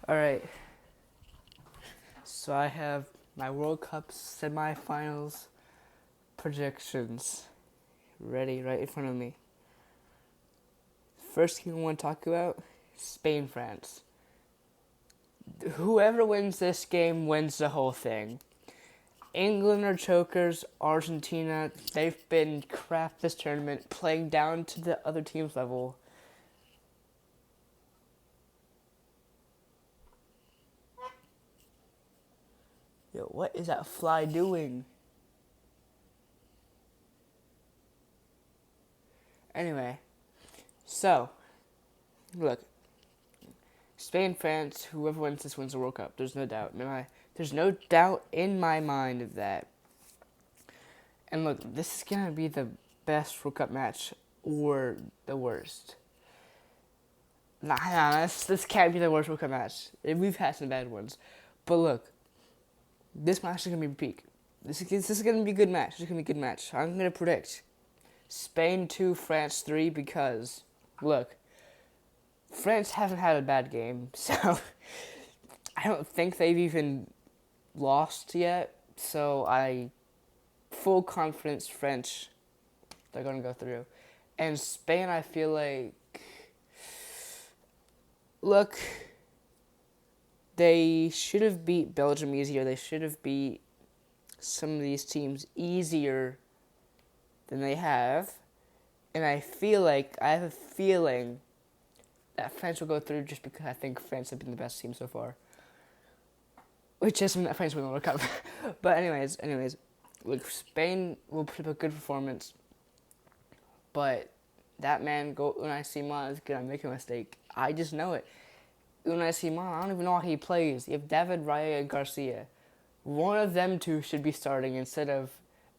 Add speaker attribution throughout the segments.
Speaker 1: Alright, so I have my World Cup semifinals predictions ready right in front of me. First game I want to talk about, Spain, France. Whoever wins this game wins the whole thing. England are chokers, Argentina, they've been crap this tournament, playing down to the other team's level. Yo, what is that fly doing? Anyway, so, look, Spain, France, whoever wins this wins the World Cup. There's no doubt. There's no doubt in my mind of that. And look, this is gonna be the best World Cup match or the worst. Nah, this can't be the worst World Cup match. We've had some bad ones, but look, this match is gonna be peak. This is gonna be a good match. This is gonna be a good match. I'm gonna predict Spain 2, France 3 because look, France haven't had a bad game, so I don't think they've even lost yet. So I full confidence French they're gonna go through. And Spain I feel like look they should have beat Belgium easier. They should have beat some of these teams easier than they have. And I have a feeling that France will go through just because I think France have been the best team so far. Which doesn't mean that France will win the World Cup. But anyways, look, Spain will put up a good performance. But that man, Unai Simon, is going to make a mistake. I just know it. Unai Simon, I don't even know how he plays. You have David Raya and Garcia. One of them two should be starting instead of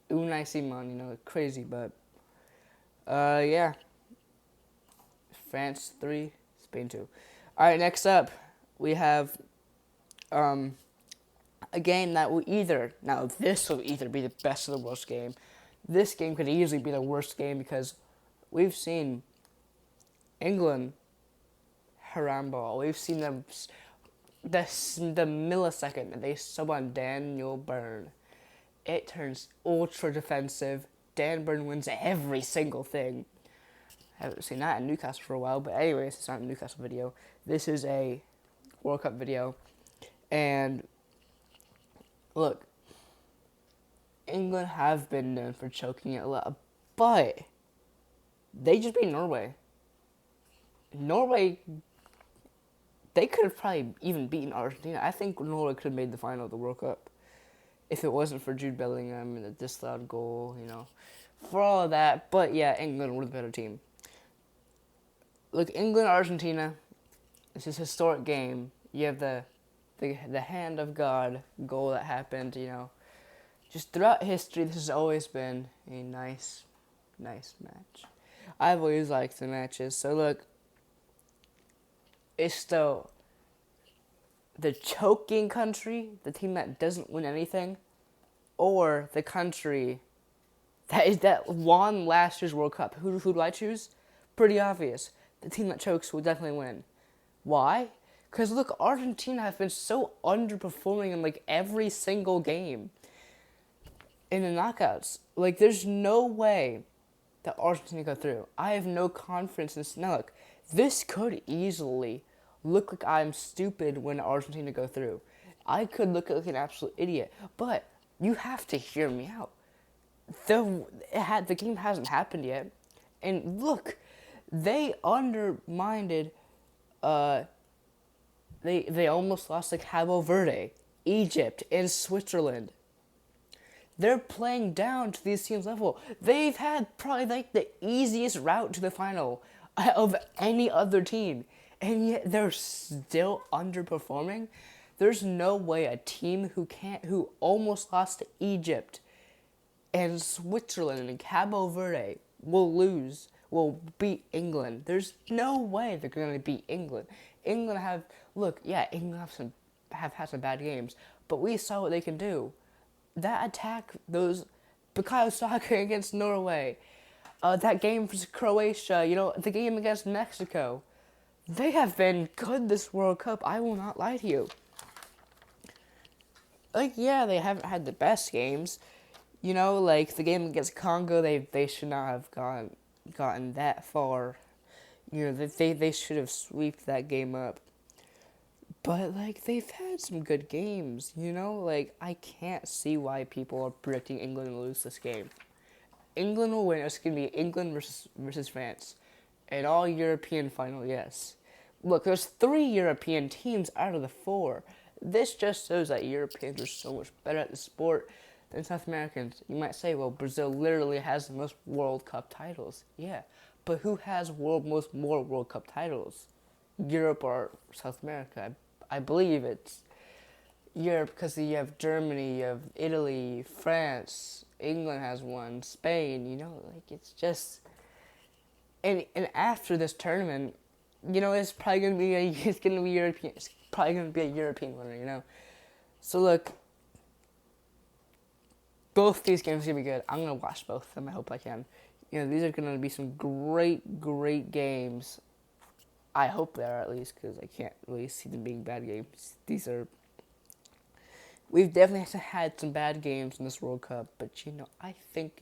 Speaker 1: Unai Simon. Crazy, but... yeah. France 3, Spain 2. Alright, next up, we have a game that will this will either be the best or the worst game. This game could easily be the worst game because we've seen England haramball. We've seen them the millisecond that they sub on Daniel Byrne. It turns ultra defensive. Dan Byrne wins every single thing. I haven't seen that in Newcastle for a while, but anyways, it's not a Newcastle video. This is a World Cup video. And look, England have been known for choking it a lot, but they just beat Norway. Norway, they could have probably even beaten Argentina. I think Norway could have made the final of the World Cup if it wasn't for Jude Bellingham and the disallowed goal, for all of that. But yeah, England were the better team. Look, England, Argentina, this is a historic game. You have the hand of God goal that happened, Just throughout history, this has always been a nice match. I've always liked the matches. So look, it's still the choking country, the team that doesn't win anything, or the country that won last year's World Cup. Who do I choose? Pretty obvious. The team that chokes will definitely win. Why? Because look, Argentina have been so underperforming in every single game in the knockouts. There's no way that Argentina go through. I have no confidence in this. Now look, this could easily look like I'm stupid when Argentina go through. I could look like an absolute idiot, but you have to hear me out. The game hasn't happened yet, and look, they undermined. They almost lost to Cabo Verde, Egypt, and Switzerland. They're playing down to these teams' level. They've had probably the easiest route to the final of any other team, and yet they're still underperforming. There's no way a team who almost lost to Egypt and Switzerland and Cabo Verde will beat England. There's no way they're going to beat England. England have had some bad games, but we saw what they can do. That attack, Bukayo Saka against Norway, that game for Croatia, the game against Mexico, They have been good this World Cup. I will not lie to you. Like, yeah, they haven't had the best games. You know, like the game against Congo, they should not have gotten that far. You know, they should have swept that game up. But like they've had some good games. You know, like I can't see why people are predicting England to lose this game. England will win. It's gonna be England versus France, an all European final. Yes. Look, there's 3 European teams out of the 4. This just shows that Europeans are so much better at the sport than South Americans. You might say, well, Brazil literally has the most World Cup titles. Yeah, but who has more World Cup titles? Europe or South America? I believe it's Europe because you have Germany, you have Italy, France, England has one, Spain. You know, like it's just and after this tournament, you know, it's probably gonna be it's gonna be European. It's probably gonna be a European winner. You know, so look, both these games are gonna be good. I'm gonna watch both of them. I hope I can. You know, these are gonna be some great games. I hope they are at least because I can't really see them being bad games. These are. We've definitely had some bad games in this World Cup, but you know, I think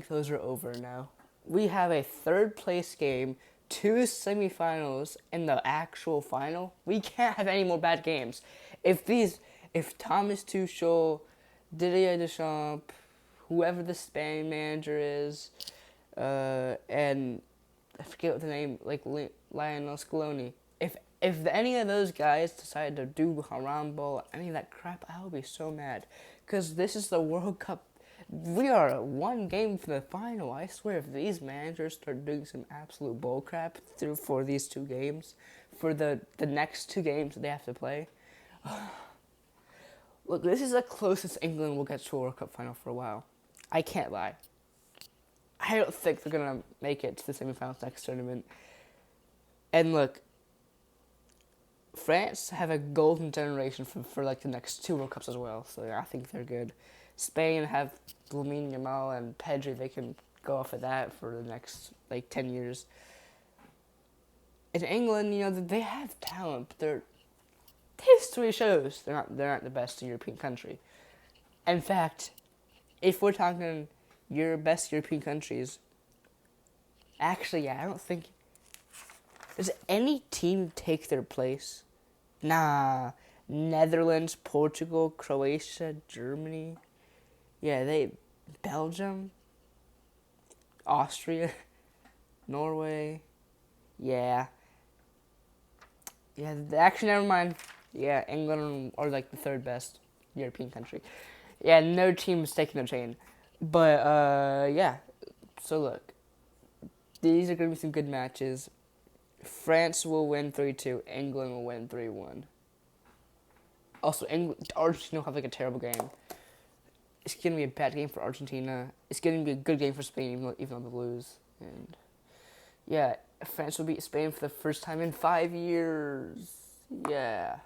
Speaker 1: those are over now. We have a third place game, 2 semifinals, and the actual final. We can't have any more bad games. If Thomas Tuchel, Didier Deschamps, whoever the Spain manager is, and I forget what the name, like Lionel Scaloni. If any of those guys decide to do Harambe, any of that crap, I will be so mad. Because this is the World Cup. We are 1 game from the final. I swear, if these managers start doing some absolute bullcrap for these 2 games, for the next 2 games that they have to play, look, this is the closest England will get to a World Cup final for a while. I can't lie. I don't think they're going to make it to the semifinals next tournament. And look, France have a golden generation for like the next 2 World Cups as well, so yeah, I think they're good. Spain have Lamine Yamal and Pedri. They can go off of that for the next like 10 years. In England, you know, they have talent, but their history shows they're not the best European country. In fact, if we're talking your best European countries, actually, yeah, I don't think does any team take their place. Nah, Netherlands, Portugal, Croatia, Germany. Yeah, Belgium, Austria, Norway. Yeah. Yeah, actually, never mind. Yeah, England are like the 3rd best European country. Yeah, no team is taking the chain. But, yeah. So, look. These are going to be some good matches. France will win 3-2. England will win 3-1. Also, Argentina will have like a terrible game. It's going to be a bad game for Argentina. It's going to be a good game for Spain, even though they lose. And yeah, France will beat Spain for the first time in 5 years. Yeah.